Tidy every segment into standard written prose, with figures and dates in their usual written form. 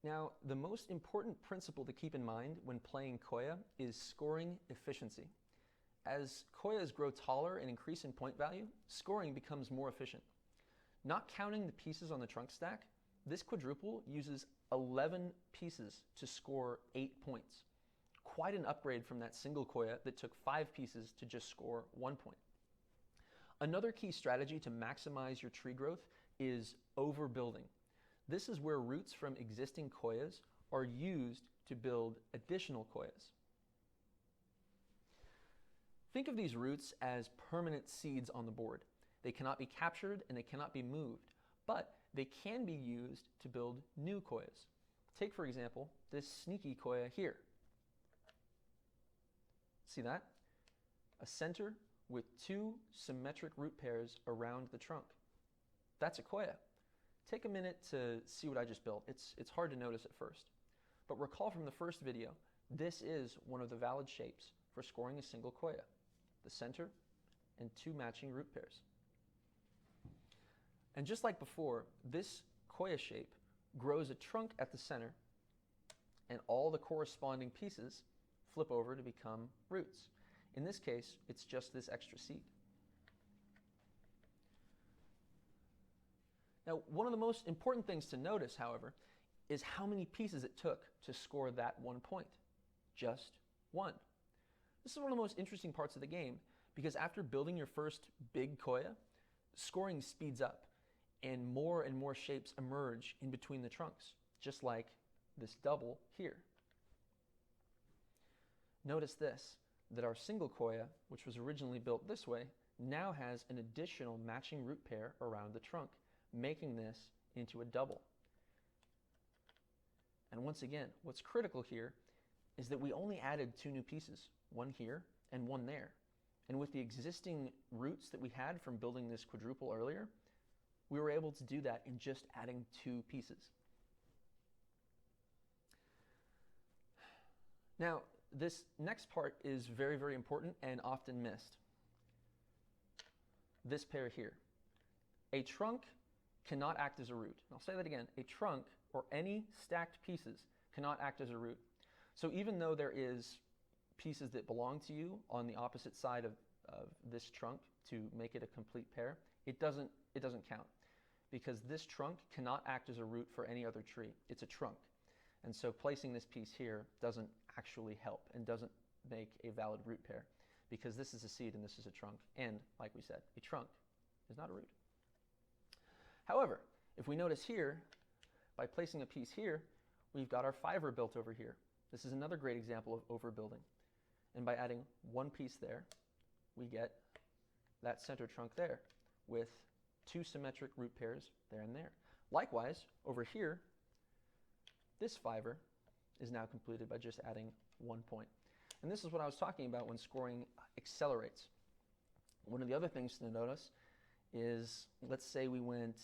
Now, the most important principle to keep in mind when playing Koya is scoring efficiency. As Koyas grow taller and increase in point value, scoring becomes more efficient. Not counting the pieces on the trunk stack, this quadruple uses 11 pieces to score 8 points. Quite an upgrade from that single Koya that took 5 pieces to just score 1 point. Another key strategy to maximize your tree growth is overbuilding. This is where roots from existing Koyas are used to build additional Koyas. Think of these roots as permanent seeds on the board. They cannot be captured and they cannot be moved, but they can be used to build new Koyas. Take, for example, this sneaky Koya here. See that? A center with 2 symmetric root pairs around the trunk. That's a Koya. Take a minute to see what I just built. It's hard to notice at first. But recall from the first video, this is one of the valid shapes for scoring a single Koya. The center and 2 matching root pairs. And just like before, this Koya shape grows a trunk at the center, and all the corresponding pieces flip over to become roots. In this case, it's just this extra seed. Now, one of the most important things to notice, however, is how many pieces it took to score that 1 point. Just 1. This is one of the most interesting parts of the game, because after building your first big Koya, scoring speeds up and more shapes emerge in between the trunks, just like this double here. Notice this, that our single Koya, which was originally built this way, now has an additional matching root pair around the trunk, making this into a double. And once again, what's critical here is that we only added 2 new pieces, one here and one there. And with the existing roots that we had from building this quadruple earlier, we were able to do that in just adding 2 pieces. Now, this next part is very, very important and often missed. This pair here. A trunk cannot act as a root. And I'll say that again. A trunk or any stacked pieces cannot act as a root. So even though there is pieces that belong to you on the opposite side of this trunk to make it a complete pair, it doesn't count, because this trunk cannot act as a root for any other tree. It's a trunk. And so placing this piece here doesn't actually help and doesn't make a valid root pair, because this is a seed and this is a trunk. And like we said, a trunk is not a root. However, if we notice here, by placing a piece here, we've got our fiver built over here. This is another great example of overbuilding. And by adding 1 piece there, we get that center trunk there with 2 symmetric root pairs there and there. Likewise, over here, this fiver is now completed by just adding 1 point. And this is what I was talking about when scoring accelerates. One of the other things to notice is, let's say we went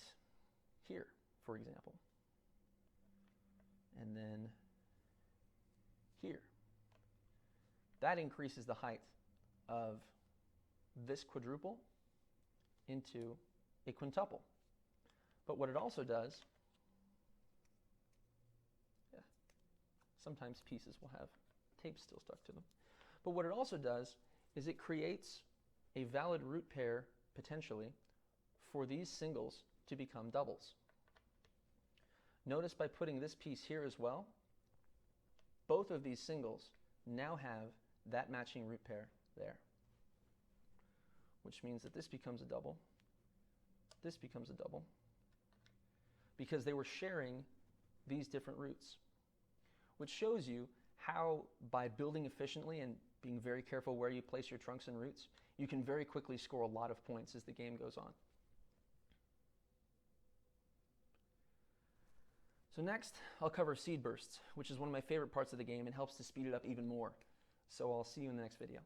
here, for example, and then here. That increases the height of this quadruple into a quintuple. But what it also does, sometimes pieces will have tape still stuck to them. But what it also does is it creates a valid root pair, potentially, for these singles to become doubles. Notice by putting this piece here as well, both of these singles now have that matching root pair there, which means that this becomes a double, this becomes a double, because they were sharing these different roots, which shows you how, by building efficiently and being very careful where you place your trunks and roots, you can very quickly score a lot of points as the game goes on. So next, I'll cover seed bursts, which is one of my favorite parts of the game and helps to speed it up even more. So I'll see you in the next video.